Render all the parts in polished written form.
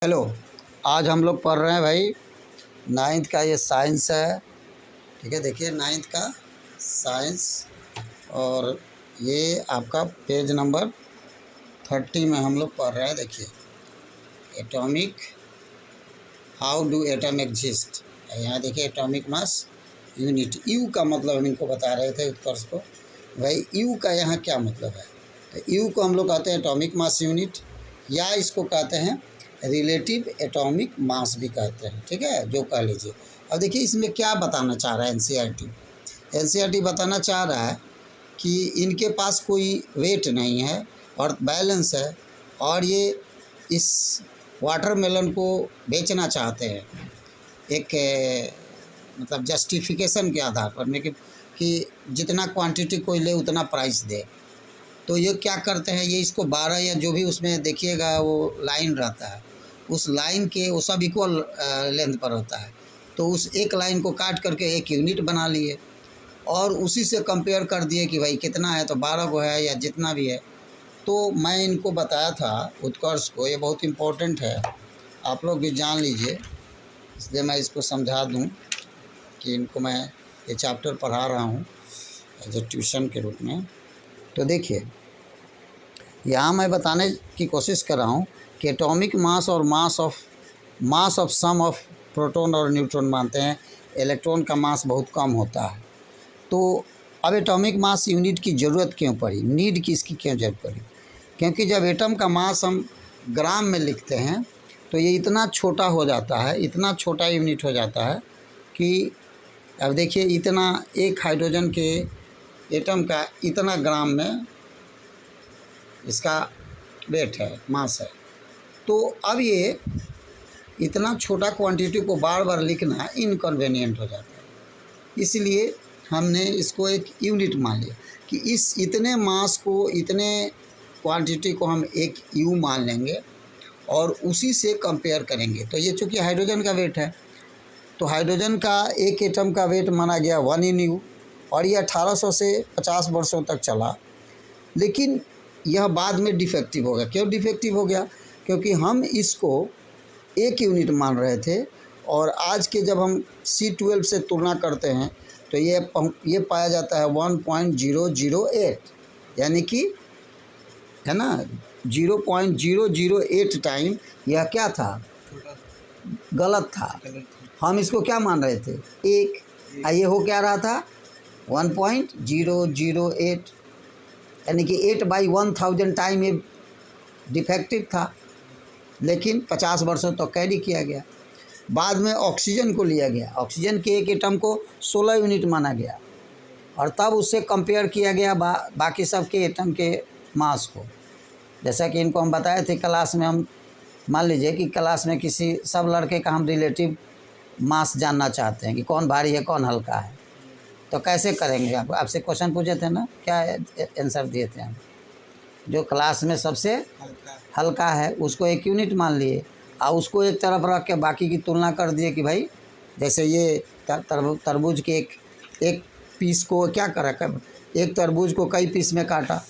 Hello. आज हम लोग पढ़ रहे हैं भाई नाइन्थ का ये साइंस है। ठीक है, देखिए नाइन्थ का साइंस और ये आपका पेज नंबर 30 में हम लोग पढ़ रहे हैं। देखिए atomic, how do atom exist. यहाँ देखिए एटॉमिक मास यूनिट, यू का मतलब हम इनको बता रहे थे उत्कर्ष को, भाई यू का यहाँ क्या मतलब है। तो यू को हम लोग कहते हैं एटॉमिक मास यूनिट, या इसको कहते हैं रिलेटिव एटॉमिक मास भी कहते हैं। ठीक है, जो कह लीजिए। अब देखिए इसमें क्या बताना चाह रहा है एनसीईआरटी बताना चाह रहा है कि इनके पास कोई वेट नहीं है और बैलेंस है, और ये इस वाटरमेलन को बेचना चाहते हैं एक मतलब जस्टिफिकेशन के आधार पर में कि जितना क्वांटिटी कोई ले उतना प्राइस दे। तो ये क्या करते हैं, ये इसको 12 या जो भी उसमें देखिएगा वो लाइन रहता है, उस लाइन के वो सब इक्वल लेंथ पर होता है। तो उस एक लाइन को काट करके एक यूनिट बना लिए और उसी से कंपेयर कर दिए कि भाई कितना है, तो 12 को है या जितना भी है। तो मैं इनको बताया था उत्कर्ष को, ये बहुत इम्पोर्टेंट है, आप लोग भी जान लीजिए, इसलिए मैं इसको समझा दूं कि इनको मैं ये चैप्टर पढ़ा रहा हूँ एज ए ट्यूशन के रूप में। तो देखिए यहाँ मैं बताने की कोशिश कर रहा हूँ कि एटॉमिक मास और mass of sum of proton और न्यूट्रॉन मानते हैं इलेक्ट्रॉन का मास बहुत कम होता है। तो अब एटॉमिक मास यूनिट की ज़रूरत क्यों पड़ी, नीड की इसकी क्यों ज़रूरत पड़ी? क्योंकि जब एटम का मास हम ग्राम में लिखते हैं तो ये इतना छोटा हो जाता है, इतना छोटा यूनिट हो जाता है कि अब देखिए इतना एक हाइड्रोजन के एटम का इतना ग्राम में इसका वेट है, मास है। तो अब ये इतना छोटा क्वांटिटी को बार बार लिखना इनकन्वीनियंट हो जाता है, इसलिए हमने इसको एक यूनिट मान लिया कि इस इतने मास को, इतने क्वांटिटी को हम एक यू मान लेंगे और उसी से कंपेयर करेंगे। तो ये चूँकि हाइड्रोजन का वेट है, तो हाइड्रोजन का एक एटम का वेट माना गया 1 इन यू, और ये 1800 से 50 वर्षों तक चला। लेकिन यह बाद में डिफेक्टिव हो गया। क्यों डिफेक्टिव हो गया? क्योंकि हम इसको एक यूनिट मान रहे थे, और आज के जब हम C12 से तुलना करते हैं तो ये पाया जाता है 1.008, यानी कि है ना 0.008 टाइम। यह क्या था? गलत था। हम इसको क्या मान रहे थे? एक। ये हो क्या रहा था? 1.008, यानी कि 8/1000 टाइम ये डिफेक्टिव था। लेकिन 50 वर्षों तक तो कैरी किया गया। बाद में ऑक्सीजन को लिया गया, ऑक्सीजन के एक एटम को 16 यूनिट माना गया, और तब उससे कंपेयर किया गया बाकी सब के एटम के मास को। जैसा कि इनको हम बताए थे क्लास में, हम मान लीजिए कि क्लास में किसी सब लड़के का हम रिलेटिव मास जानना चाहते हैं कि कौन भारी है कौन हल्का है, तो कैसे करेंगे? आपसे क्वेश्चन पूछे थे ना, क्या आंसर दिए थे हम? जो क्लास में सबसे हल्का है उसको एक यूनिट मान लिए, और उसको एक तरफ रख के बाकी की तुलना कर दिए कि भाई जैसे ये तरबूज के एक पीस को क्या करा, एक तरबूज को कई पीस में काटा।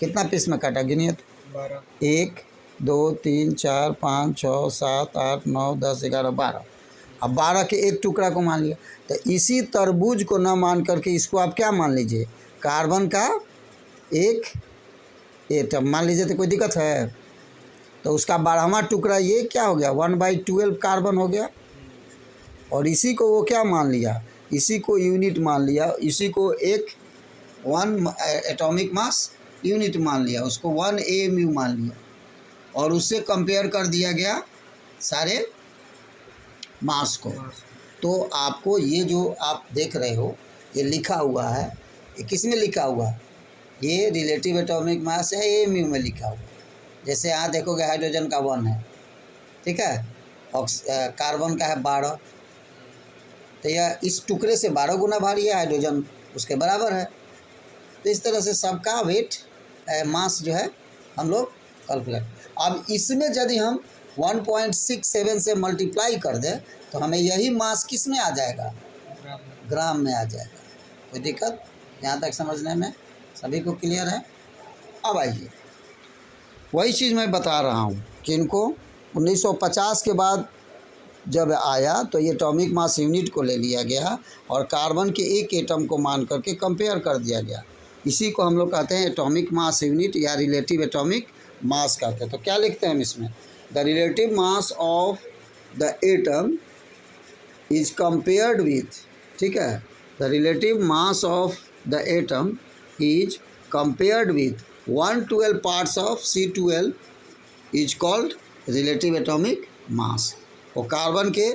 कितना पीस में काटा गिनिए तो? 1 2 3 4 5 6 7 8 9 10 11 12। अब 12 के एक टुकड़ा को मान लिया। तो इसी तरबूज को न मान करके इसको आप क्या मान लीजिए? कार्बन का एक एटम मान लीजिए, तो कोई दिक्कत है? तो उसका 12वां टुकड़ा ये क्या हो गया? 1/12 कार्बन हो गया। और इसी को वो क्या मान लिया? इसी को यूनिट मान लिया, इसी को एक 1 एटॉमिक मास यूनिट मान लिया, उसको 1 AMU मान लिया, और उससे कंपेयर कर दिया गया सारे मास को। तो आपको ये जो आप देख रहे हो ये लिखा हुआ है, ये किस में लिखा हुआ है? ये रिलेटिव एटॉमिक मास है, AMU में लिखा हुआ है। जैसे यहाँ देखोगे हाइड्रोजन का 1 है, ठीक है, कार्बन का है 12, तो यह इस टुकड़े से 12 गुना भारी है, हाइड्रोजन उसके बराबर है। तो इस तरह से सबका वेट मास जो है हम लोग कैलकुलेट। अब इसमें यदि हम 1.67 से मल्टीप्लाई कर दें तो हमें यही मास किस में आ जाएगा? ग्राम में आ जाएगा। कोई दिक्कत यहाँ तक समझने में सभी को क्लियर है? अब आइए, वही चीज़ मैं बता रहा हूँ कि इनको 1950 के बाद जब आया तो ये एटॉमिक मास यूनिट को ले लिया गया और कार्बन के एक एटम को मान करके कंपेयर कर दिया गया। इसी को हम लोग कहते हैं एटॉमिक मास यूनिट या रिलेटिव एटॉमिक मास कहते हैं। तो क्या लिखते हैं हम इसमें, the relative mass of the atom is compared with, ठीक है, the relative mass of the atom is compared with 112 parts of C12 is called relative atomic mass. वो कार्बन के,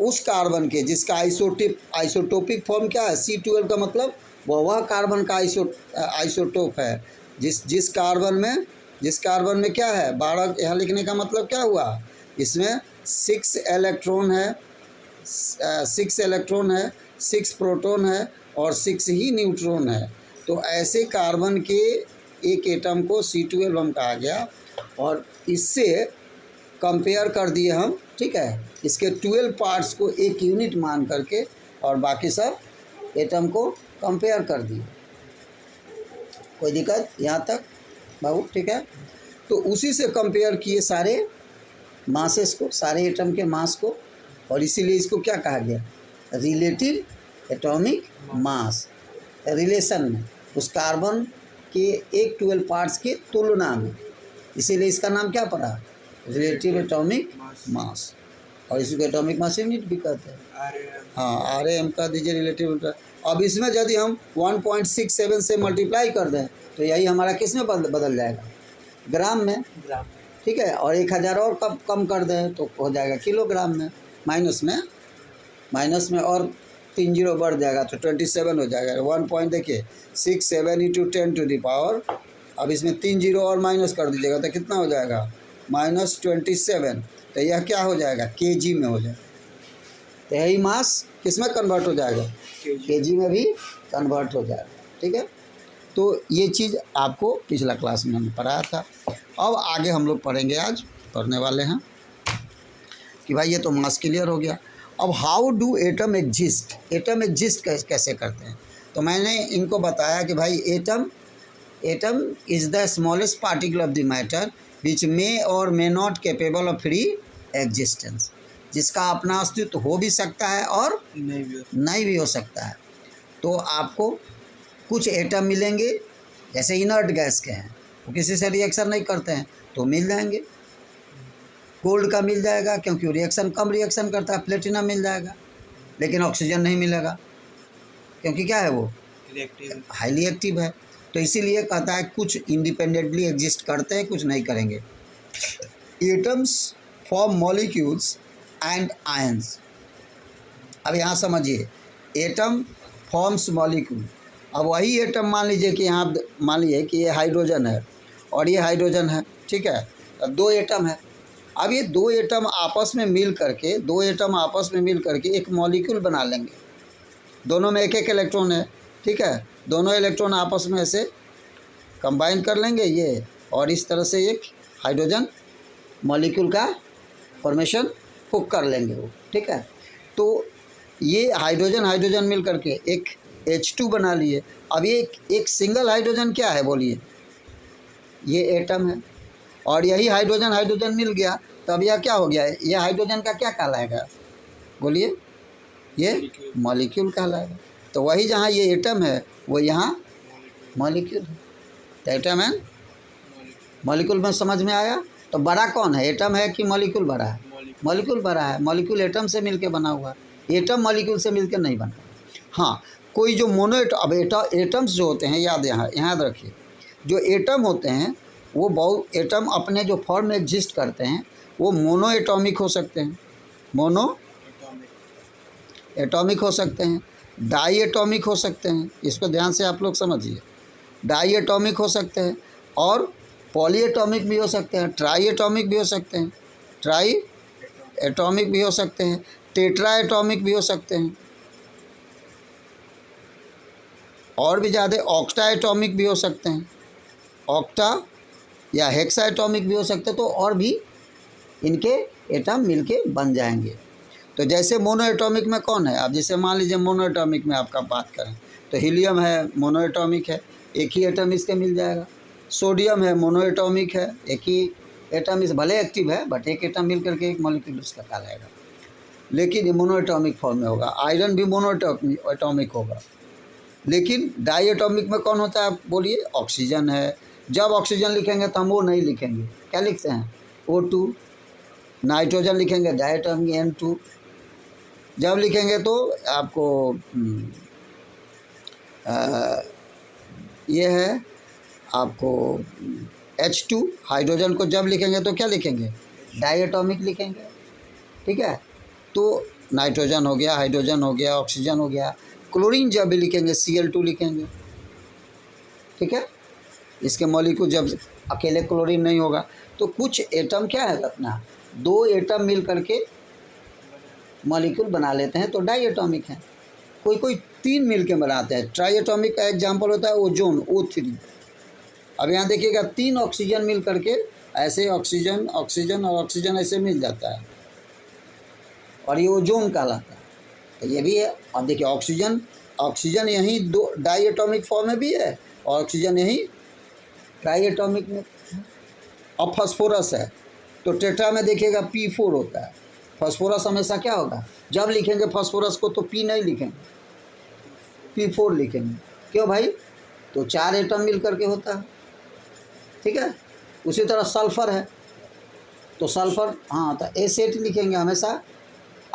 उस कार्बन के जिसका आइसोटोपिक फॉर्म क्या है, C12 का मतलब वह कार्बन का आइसोटोप है। जिस कार्बन में क्या है 12, यहाँ लिखने का मतलब क्या हुआ, इसमें 6 इलेक्ट्रॉन है, 6 प्रोटॉन है और 6 ही न्यूट्रॉन है। तो ऐसे कार्बन के एक एटम को C12 हम कहा गया और इससे कंपेयर कर दिए हम, ठीक है, इसके 12 पार्ट्स को एक यूनिट मान करके और बाकी सब एटम को कंपेयर कर दिए। कोई दिक्कत यहाँ तक बाबू, ठीक है। तो उसी से कंपेयर किए सारे मासेस को, सारे एटम के मास को, और इसीलिए इसको क्या कहा गया, रिलेटिव एटॉमिक मास। रिलेशन में उस कार्बन के एक 12 पार्ट्स के तुलना में, इसीलिए इसका नाम क्या पड़ा, रिलेटिव एटॉमिक मास। और इसी को एटॉमिक मास यूनिट भी कहते हैं। हाँ, RAM का दीजिए रिलेटिव। अब इसमें यदि हम 1.67 से मल्टीप्लाई कर दें तो यही हमारा किस में बदल जाएगा, ग्राम में, ठीक है। और 1000 और कम कर दें तो हो जाएगा किलोग्राम में, माइनस में और 3 जीरो बढ़ जाएगा तो 27 हो जाएगा। 1.67 × 10⁻, अब इसमें 3 जीरो और माइनस कर दीजिएगा तो कितना हो जाएगा, -27। तो यह क्या हो जाएगा, kg में हो जाएगा। तो यही मास किस में कन्वर्ट हो जाएगा, kg में भी कन्वर्ट हो जाएगा, ठीक है। तो ये चीज़ आपको पिछला क्लास में हमने पढ़ाया था। अब आगे हम लोग पढ़ेंगे, आज पढ़ने वाले हैं कि भाई ये तो मास क्लियर हो गया। अब how do atom exist, atom exist कैसे करते हैं। तो मैंने इनको बताया कि भाई atom is the smallest particle of the matter which may or may not capable of free existence, जिसका अपना अस्तित्व हो भी सकता है और नहीं भी हो सकता है। तो आपको कुछ एटम मिलेंगे जैसे इनर्ट गैस के हैं, वो किसी से रिएक्शन नहीं करते हैं तो मिल जाएंगे। गोल्ड का मिल जाएगा क्योंकि कम रिएक्शन करता है, प्लेटिनम मिल जाएगा, लेकिन ऑक्सीजन नहीं मिलेगा क्योंकि क्या है, वो हाईली एक्टिव है। तो इसीलिए कहता है कुछ इंडिपेंडेंटली एग्जिस्ट करते हैं, कुछ नहीं करेंगे। Atoms form molecules and ions. अब यहाँ समझिए, एटम फॉर्म्स मॉलिक्यूल। अब वही एटम मान लीजिए कि यहाँ मान लीजिए कि ये हाइड्रोजन है और ये हाइड्रोजन है, ठीक है। अब 2 एटम है। अब ये 2 एटम आपस में मिल करके एक मॉलिक्यूल बना लेंगे। दोनों में एक इलेक्ट्रॉन है, ठीक है। दोनों इलेक्ट्रॉन आपस में ऐसे कंबाइन कर लेंगे ये, और इस तरह से एक हाइड्रोजन मॉलिक्यूल का फॉर्मेशन हुक कर लेंगे वो, ठीक है। तो ये हाइड्रोजन मिल करके एक H2 बना लिए। अब ये एक सिंगल हाइड्रोजन क्या है बोलिए, ये एटम है। और यही हाइड्रोजन मिल गया तब यह क्या हो गया, ये हाइड्रोजन का क्या कहलाएगा बोलिए, ये मॉलिक्यूल कहलाएगा। तो वही जहाँ ये एटम है वो यहाँ मॉलिक्यूल है। तो एटम एंड मॉलिक्यूल में समझ में आया। तो बड़ा कौन है, एटम है कि मॉलिक्यूल बड़ा है, मॉलिक्यूल बड़ा है। मॉलिक्यूल एटम से मिलके बना हुआ है, एटम मॉलिक्यूल से मिलकर नहीं बना। हाँ, कोई जो अब एटम्स जो होते हैं, याद रखिए, जो एटम होते हैं वो बहुत एटम अपने जो फॉर्म में एग्जिस्ट करते हैं वो मोनो एटॉमिक हो सकते हैं, एटॉमिक हो सकते हैं, डाई एटॉमिक हो सकते हैं। इसको ध्यान से आप लोग समझिए, डाई एटॉमिक हो सकते हैं और पॉली एटॉमिक भी हो सकते हैं, ट्राई एटॉमिक भी हो सकते हैं, टेट्रा एटॉमिक भी हो सकते हैं, और भी ज़्यादा ऑक्टा एटॉमिक भी हो सकते हैं, ऑक्टा या हेक्सा एटॉमिक भी हो सकते हैं। तो और भी इनके एटम मिलके बन जाएंगे। तो जैसे मोनो एटॉमिक में कौन है, अब जैसे मान लीजिए मोनो एटॉमिक में आपका बात करें तो हीलियम है, मोनो एटॉमिक है, एक ही एटम इसके मिल जाएगा। सोडियम है, मोनो एटॉमिक है, एक ही एटम इस भले एक्टिव है बट एक एटम मिल करके एक मॉलिक्यूल उसका कहलाएगा, लेकिन ये मोनोएटॉमिक फॉर्म में होगा। आयरन भी मोनोएटॉमिक होगा, लेकिन डाईएटॉमिक में कौन होता है आप बोलिए? ऑक्सीजन है। जब ऑक्सीजन लिखेंगे तो हम वो नहीं लिखेंगे, क्या लिखते हैं? O2। नाइट्रोजन लिखेंगे डाईएटॉमिक N2। जब लिखेंगे तो आपको ये है आपको H2। हाइड्रोजन को जब लिखेंगे तो क्या लिखेंगे? डाईएटॉमिक लिखेंगे, ठीक है। तो नाइट्रोजन हो गया, हाइड्रोजन हो गया, ऑक्सीजन हो गया। क्लोरीन जब भी लिखेंगे Cl2 लिखेंगे, ठीक है। इसके मॉलिक्यूल जब अकेले क्लोरीन नहीं होगा तो कुछ एटम क्या है अपना, दो एटम मिल करके मॉलिक्यूल बना लेते हैं तो डाईएटॉमिक है। कोई कोई तीन मिल के बनाते हैं। ट्राईएटॉमिक का एग्जाम्पल होता है ओजोन, O3। अब यहाँ देखिएगा तीन ऑक्सीजन मिल करके ऐसे ऑक्सीजन ऑक्सीजन और ऑक्सीजन ऐसे मिल जाता है और ये ओजोन कहलाता है। तो ये भी है। अब देखिए ऑक्सीजन यहीं दो डाईएटॉमिक फॉर्म में भी है और ऑक्सीजन यहीं ट्राईएटॉमिक में। अब फास्फोरस है तो टेट्रा में देखिएगा P4 होता है। फास्फोरस हमेशा क्या होगा, जब लिखेंगे फास्फोरस को तो P नहीं लिखेंगे, P4 लिखेंगे। क्यों भाई? तो चार एटम मिल करके होता है, ठीक है। उसी तरह सल्फर है तो सल्फर हाँ तो S8 लिखेंगे हमेशा।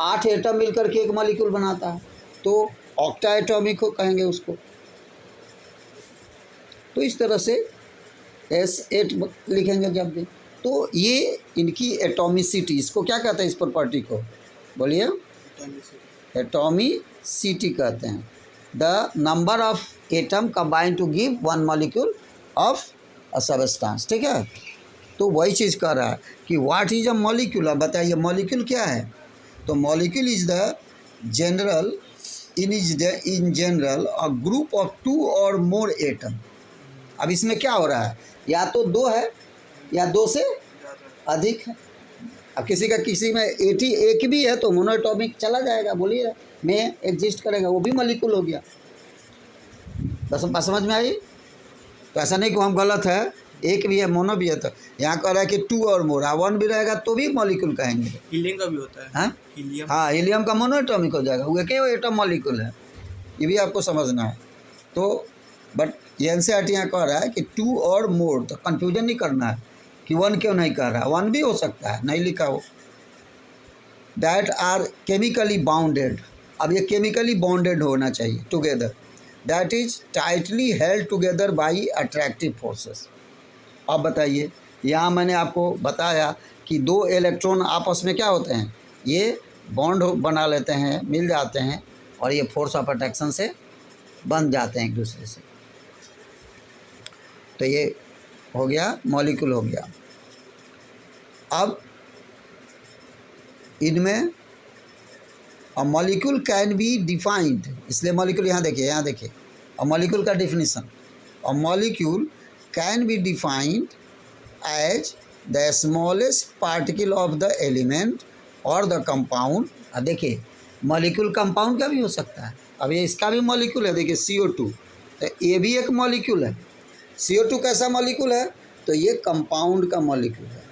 8 एटम मिल करके एक मॉलिक्यूल बनाता है तो ऑक्टाएटॉमिक को कहेंगे उसको। तो इस तरह से S8 लिखेंगे जब भी। तो ये इनकी एटॉमिसिटी, इसको क्या कहते हैं इस प्रॉपर्टी को? बोलिए। एटॉमिसिटी कहते हैं। The number of atom combine to give one molecule of a substance, ठीक है। तो वही चीज़ कह रहा है कि व्हाट इज अ मॉलिक्यूल। अब बताइए मॉलिक्यूल क्या है? तो molecule is the general in general a group of 2 और मोर एटम। अब इसमें क्या हो रहा है, या तो 2 है या 2 से अधिक है। अब किसी में 81 भी है तो मोनोएटॉमिक चला जाएगा, बोलिए में एग्जिस्ट करेगा, वो भी मॉलिक्यूल हो गया। बस बात समझ में आई? तो ऐसा नहीं कि हम गलत है, एक भी है मोनो भी है। तो यहाँ कह रहा है कि 2 और मोर, 1 भी रहेगा तो भी मॉलिक्यूल कहेंगे। हीलियम का भी होता है। हाँ हीलियम, हाँ, हीलियम का मोनोएटॉमिक हो जाएगा, वो क्यों एटम मॉलिक्यूल है, ये भी आपको समझना है। तो बट ये NCERT यहाँ कह रहा है कि 2 और मोर, तो कन्फ्यूजन नहीं करना है कि 1 क्यों नहीं कह रहा है। 1 भी हो सकता है, नहीं लिखा हो। That are chemically bounded. अब ये केमिकली बाउंडेड होना चाहिए together. That is tightly held together by attractive forces. अब बताइए, यहाँ मैंने आपको बताया कि 2 इलेक्ट्रॉन आपस में क्या होते हैं, ये बॉन्ड बना लेते हैं, मिल जाते हैं और ये फोर्स ऑफ अट्रैक्शन से बन जाते हैं एक दूसरे से। तो ये हो गया, मॉलिक्यूल हो गया। अब इनमें a molecule can be defined, इसलिए मॉलिक्यूल यहाँ देखिए अ मॉलिक्यूल का definition. A molecule can be defined as the smallest particle of the element और द कंपाउंड। अब देखिए मॉलिक्यूल कंपाउंड का भी हो सकता है। अब ये इसका भी मॉलिक्यूल है, देखिए CO2, तो ये भी एक मॉलिक्यूल है। CO2 कैसा मॉलिक्यूल है? तो ये कंपाउंड का मॉलिक्यूल है।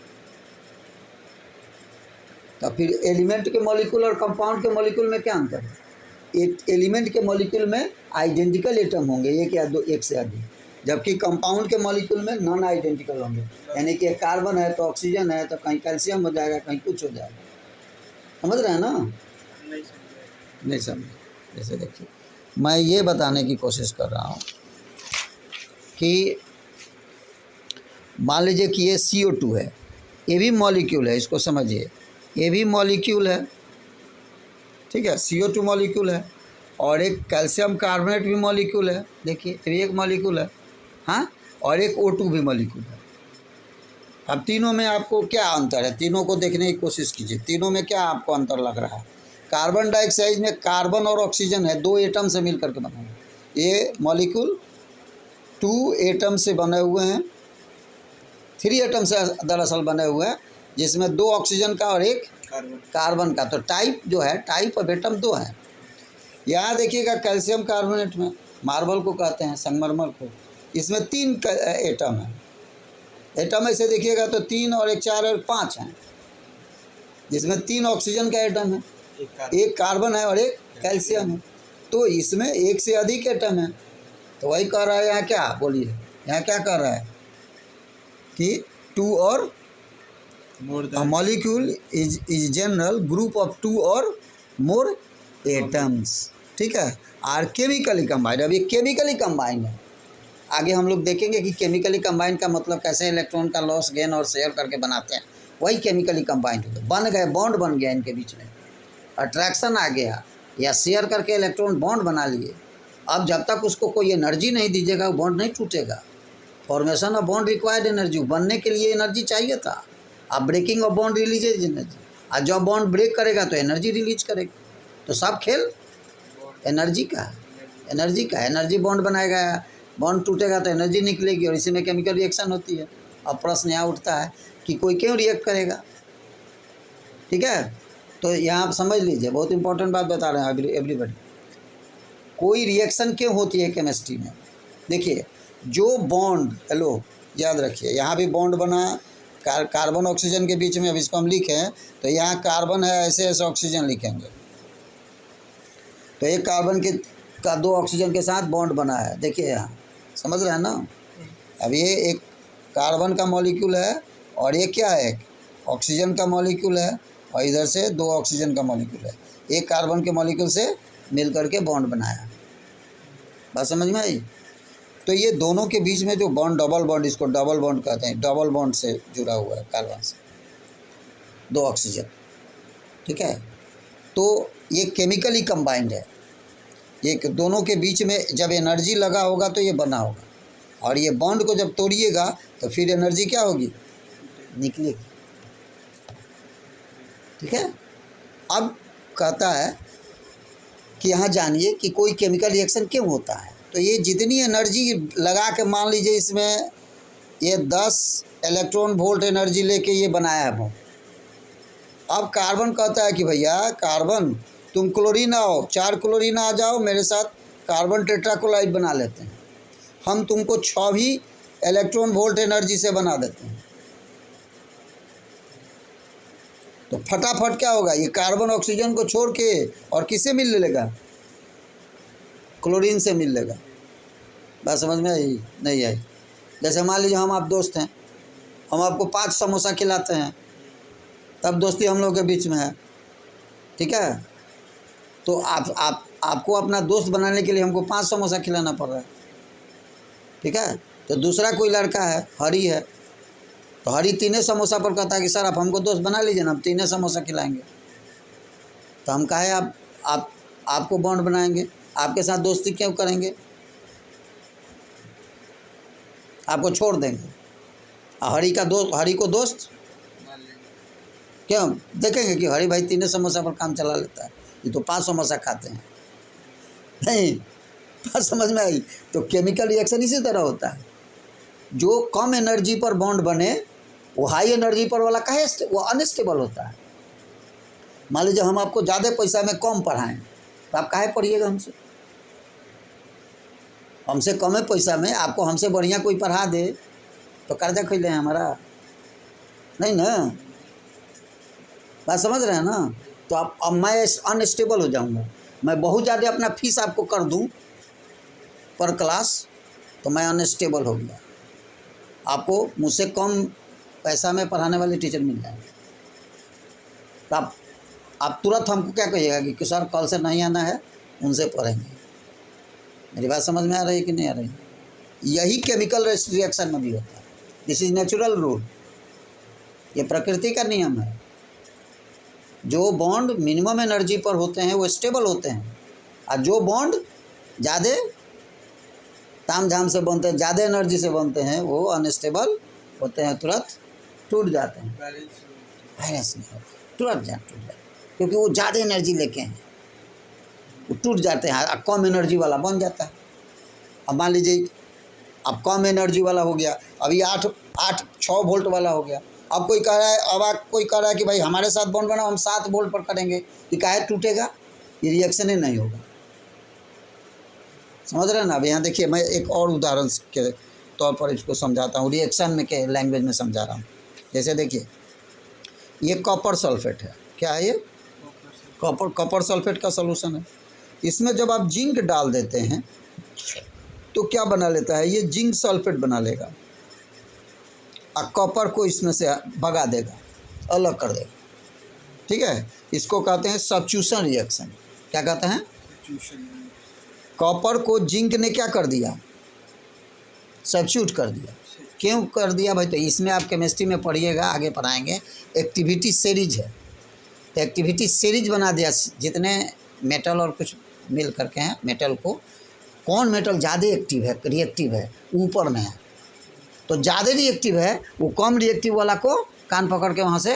तो फिर एलिमेंट के मॉलिक्यूल और कंपाउंड के मॉलिक्यूल में क्या अंतर है? एलिमेंट के मॉलिक्यूल में आइडेंटिकल एटम होंगे, एक या दो, एक से अधिक, जबकि कंपाउंड के मॉलिक्यूल में नॉन आइडेंटिकल होंगे। यानी कि एक कार्बन है तो ऑक्सीजन है, तो कहीं कैल्शियम हो जाएगा, कहीं कुछ हो जाएगा। समझ रहे हैं ना? नहीं समझे। जैसे देखिए मैं ये बताने की कोशिश कर रहा हूँ कि मान लीजिए कि ये CO2 है, ये भी मॉलिक्यूल है, इसको समझिए, ये भी मॉलिक्यूल है, ठीक है। CO2 मॉलिक्यूल है और एक कैल्शियम कार्बोनेट भी मॉलिक्यूल है, देखिए ये भी एक मॉलिक्यूल है, हाँ। और एक O2 भी मॉलिक्यूल है। अब तीनों में आपको क्या अंतर है, तीनों को देखने की कोशिश कीजिए, तीनों में क्या आपको अंतर लग रहा है? कार्बन डाइऑक्साइड में कार्बन और ऑक्सीजन है, 2 एटम से मिल करके बना हुआ है। ये मॉलिक्यूल 2 एटम से बने हुए हैं, 3 एटम से दरअसल बने हुए हैं, जिसमें 2 ऑक्सीजन का और 1 कार्बन का। तो टाइप जो है, टाइप ऑफ एटम 2 है। यहाँ देखिएगा कैल्शियम कार्बोनेट में, मार्बल को कहते हैं, संगमरमर को, इसमें 3 एटम है। एटम ऐसे देखिएगा तो 3 और 1 4 और 5 हैं, जिसमें 3 ऑक्सीजन का एटम है, एक कार्बन है और एक कैल्शियम है। तो इसमें एक से अधिक एटम है। तो वही कह रहा है यहाँ, क्या बोलिए, यहाँ क्या कह रहा है कि 2 और molecule is general group of 2 और मोर एटम्स। ठीक है, आर केमिकली कंबाइंड। अब ये केमिकली कंबाइंड है। आगे हम लोग देखेंगे कि केमिकली कंबाइंड का मतलब कैसे इलेक्ट्रॉन का लॉस गेन और शेयर करके बनाते हैं, वही केमिकली कंबाइंड होता है। बन गए, बॉन्ड बन गया इनके बीच में, अट्रैक्शन आ गया या शेयर करके इलेक्ट्रॉन बॉन्ड बना लिए। अब जब तक उसको कोई एनर्जी नहीं दीजिएगा वो बॉन्ड नहीं टूटेगा। Formation of bond required energy, बनने के लिए एनर्जी चाहिए था। अब breaking of bond release energy, और जब बॉन्ड ब्रेक करेगा तो एनर्जी रिलीज करेगा। तो सब खेल एनर्जी का है, एनर्जी का। एनर्जी बॉन्ड बनाएगा, बॉन्ड टूटेगा तो एनर्जी निकलेगी और इसी में केमिकल रिएक्शन होती है। अब प्रश्न यहाँ उठता है कि कोई क्यों रिएक्ट करेगा। ठीक है, तो यहाँ आप समझ लीजिए, बहुत इंपॉर्टेंट बात बता रहे हैं एवरीबॉडी। कोई रिएक्शन क्यों होती है केमिस्ट्री में। देखिए, जो बॉन्ड, हेलो याद रखिए, यहाँ भी बॉन्ड बना कार्बन ऑक्सीजन के बीच में। अब इसको हम लिखें तो यहाँ कार्बन है, ऐसे ऐसे ऑक्सीजन लिखेंगे तो एक कार्बन के का 2 ऑक्सीजन के साथ बॉन्ड बना है। देखिए यहाँ, समझ रहे हैं ना। अब ये एक कार्बन का मॉलिक्यूल है और ये क्या है, ऑक्सीजन का मॉलिक्यूल है, और इधर से 2 ऑक्सीजन का मॉलिक्यूल है। एक कार्बन के मॉलिक्यूल से मिल करके बॉन्ड बनाया। बात समझ में आई। तो ये दोनों के बीच में जो बॉन्ड, डबल बॉन्ड, इसको डबल बॉन्ड कहते हैं, डबल बॉन्ड से जुड़ा हुआ है कार्बन से 2 ऑक्सीजन। ठीक है, तो ये केमिकली कंबाइंड है। ये दोनों के बीच में जब एनर्जी लगा होगा तो ये बना होगा, और ये बॉन्ड को जब तोड़िएगा तो फिर एनर्जी क्या होगी, निकलेगी। ठीक है, अब कहता है कि यहाँ जानिए कि कोई केमिकल रिएक्शन क्यों होता है। तो ये जितनी एनर्जी लगा के, मान लीजिए इसमें ये 10 इलेक्ट्रॉन वोल्ट एनर्जी लेके ये बनाया है बॉन्ड। अब कार्बन कहता है कि भैया कार्बन, तुम क्लोरीन आओ, 4 क्लोरीन आ जाओ मेरे साथ, कार्बन टेट्राक्लोराइड बना लेते हैं। हम तुमको 6 भी इलेक्ट्रॉन वोल्ट एनर्जी से बना देते हैं। तो फटाफट क्या होगा, ये कार्बन ऑक्सीजन को छोड़ के और किससे मिल लेगा, क्लोरीन से मिल लेगा। बात समझ में आई नहीं आई। जैसे मान लीजिए हम आप दोस्त हैं, हम आपको 5 समोसा खिलाते हैं, तब दोस्ती हम लोग के बीच में है। ठीक है, तो आपको अपना दोस्त बनाने के लिए हमको 5 समोसा खिलाना पड़ रहा है। ठीक है, तो दूसरा कोई लड़का है, हरी है, तो हरी 3 समोसा पर कहता है कि सर आप हमको दोस्त बना लीजिए ना, हम 3 समोसा खिलाएंगे। तो हम कहे आपको बॉन्ड बनाएंगे, आपके साथ दोस्ती क्यों करेंगे, आपको छोड़ देंगे। हरी को दोस्त क्यों देखेंगे कि हरी भाई 3 समोसा पर काम चला लेता है, ये तो 5 समोसा खाते हैं। नहीं, बात समझ में आई। तो केमिकल रिएक्शन इसी तरह होता है। जो कम एनर्जी पर बॉन्ड बने वो हाई एनर्जी पर वाला काहे वो अनस्टेबल होता है। मान लीजिए हम आपको ज़्यादा पैसा में कम पढ़ाएं तो आप काहे पढ़िएगा हमसे कम पैसा में आपको हमसे बढ़िया कोई पढ़ा दे तो कर्जा खरीदे हैं हमारा, नहीं ना। बात समझ रहे हैं ना। तो अब मैं अनस्टेबल हो जाऊंगा, मैं बहुत ज़्यादा अपना फीस आपको कर दूं पर क्लास, तो मैं अनस्टेबल हो गया। आपको मुझसे कम पैसा में पढ़ाने वाले टीचर मिल जाएंगे, तो आप तुरंत हमको क्या कहिएगा कि सर कल से नहीं आना है, उनसे पढ़ेंगे। मेरी बात समझ में आ रही है कि नहीं आ रही। यही केमिकल रिएक्शन में भी होता है। दिस इज नेचुरल रूल, ये प्रकृति का नियम है। जो बॉन्ड मिनिमम एनर्जी पर होते हैं वो स्टेबल होते हैं, और जो बॉन्ड ज़्यादा ताम झाम से बनते हैं, ज़्यादा एनर्जी से बनते हैं, वो अनस्टेबल होते हैं, तुरंत टूट जाते हैं। बैलेंस नहीं होता, तुरंत टूट जाते हैं, क्योंकि वो ज़्यादा एनर्जी लेके हैं, वो टूट जाते हैं। कम एनर्जी वाला बन जाता है। अब मान लीजिए अब कम एनर्जी वाला हो गया, अभी 6 वोल्ट वाला हो गया। अब कोई कह रहा है, कोई कह रहा है कि भाई हमारे साथ बॉन्ड बनाओ, हम 7 वोल्ट पर करेंगे, कि काहे टूटेगा, ये रिएक्शन ही नहीं होगा। समझ रहे हैं ना। अब यहाँ देखिए, मैं एक और उदाहरण के तौर पर इसको समझाता हूँ, रिएक्शन में के लैंग्वेज में समझा रहा हूँ। जैसे देखिए, ये कॉपर सल्फेट है। क्या है ये? कॉपर सल्फेट का सॉल्यूशन है। इसमें जब आप जिंक डाल देते हैं तो क्या बना लेता है? ये जिंक सल्फेट बना लेगा और कॉपर को इसमें से भगा देगा, अलग कर देगा। ठीक है, इसको कहते हैं सब्स्टिट्यूशन रिएक्शन। क्या कहते हैं? कॉपर को जिंक ने क्या कर दिया? सब्स्टिट्यूट कर दिया। क्यों कर दिया भाई? तो इसमें आप केमिस्ट्री में पढ़िएगा, आगे पढ़ाएंगे, एक्टिविटी सीरीज है। तो एक्टिविटी सीरीज बना दिया, जितने मेटल और कुछ मिल करके हैं, मेटल को कौन मेटल ज़्यादा एक्टिव है, रिएक्टिव है, ऊपर में है, तो ज़्यादा रिएक्टिव है वो कम रिएक्टिव वाला को कान पकड़ के वहाँ से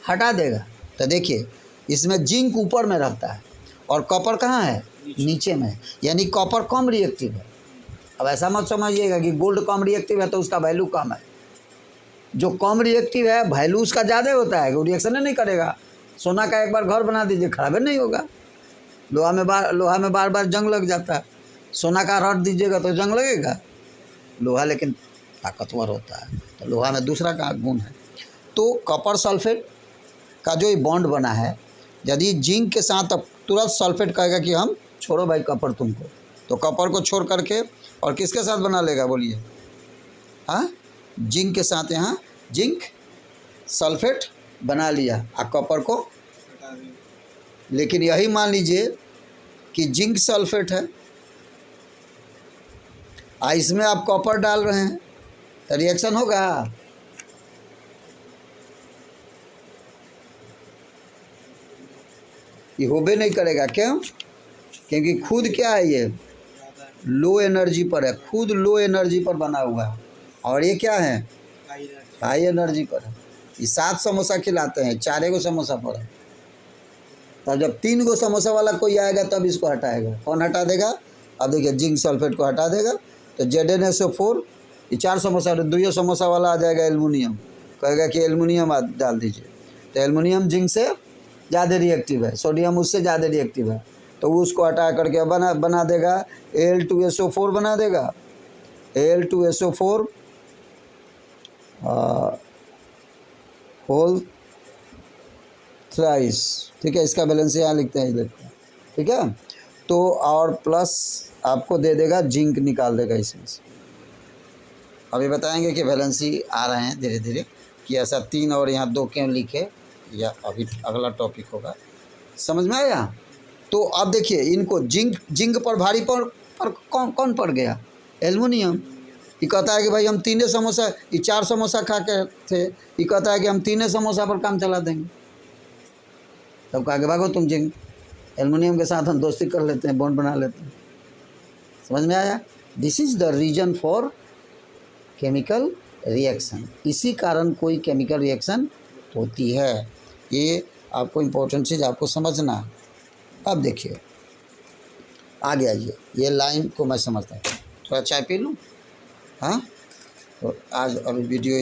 हटा देगा। तो देखिए, इसमें जिंक ऊपर में रहता है और कॉपर कहाँ है? नीचे में, यानी कॉपर कम रिएक्टिव है। अब ऐसा मत समझिएगा कि गोल्ड कम रिएक्टिव है तो उसका वैल्यू कम है। जो कम रिएक्टिव है वैल्यू उसका ज़्यादा होता है, वो रिएक्शन नहीं करेगा। सोना का एक बार घर बना दीजिए, खराब नहीं होगा। लोहा में बार बार जंग लग जाता है। सोना का रॉड दीजिएगा तो जंग लगेगा। लोहा लेकिन ताकतवर होता है, तो लोहा में दूसरा का गुण है। तो कॉपर सल्फेट का जो ये बॉन्ड बना है, यदि जिंक के साथ अब तुरंत सल्फेट कहेगा कि हम छोड़ो भाई कॉपर तुमको, तो कॉपर को छोड़ करके और किसके साथ बना लेगा बोलिए? हाँ, जिंक के साथ यहाँ जिंक सल्फेट बना लिया और कॉपर को। लेकिन यही मान लीजिए कि जिंक सल्फेट है और इसमें आप कॉपर डाल रहे हैं, तो रिएक्शन होगा? ये होबे नहीं करेगा। क्यों? क्योंकि खुद क्या है, ये लो एनर्जी पर है, खुद लो एनर्जी पर बना हुआ है, और ये क्या है? हाई एनर्जी पर है। ये 7 समोसा खिलाते हैं, 4 गो समोसा पर है, तब जब 3 गो समोसा वाला कोई आएगा तब इसको हटाएगा। कौन हटा देगा? अब देखिए, जिंक सल्फेट को हटा देगा, तो ZnSO4, ये 4 समोसा, 2 समोसा वाला आ जाएगा एल्युमिनियम, कहेगा कि एल्युमिनियम डाल दीजिए, तो एल्युमिनियम जिंक से ज़्यादा रिएक्टिव है, सोडियम उससे ज़्यादा रिएक्टिव है, तो वो उसको हटा करके बना देगा Al2SO4 बना देगा। Al2SO4 whole thrice. ठीक है, इसका बैलेंस यहाँ लिखते हैं, देखते हैं। ठीक है, तो और प्लस आपको दे देगा, जिंक निकाल देगा इसमें से। अभी बताएंगे कि वैलेंसी आ रहे हैं धीरे धीरे, कि ऐसा 3 और यहाँ 2 क्यों लिखे, या अभी अगला टॉपिक होगा। समझ में आया? तो अब देखिए, इनको जिंक पर भारी पर कौन पड़ गया? एल्युमिनियम। ये कहता है कि भाई हम 3 समोसा, ये 4 समोसा खा के थे, ये कहता है कि हम 3 समोसा पर काम चला देंगे। तब कहा कि भागो तुम जिंक, एल्युमिनियम के साथ हम दोस्ती कर लेते हैं, बॉन्ड बना लेते हैं। समझ में आया? This is the reason for chemical reaction. इसी कारण कोई केमिकल रिएक्शन होती है। ये आपको इम्पोर्टेंट चीज़ आपको समझना है। अब देखिए, आगे आइए, ये लाइन को मैं समझता हूँ। थोड़ा चाय पी लूँ? हाँ, तो आज अभी वीडियो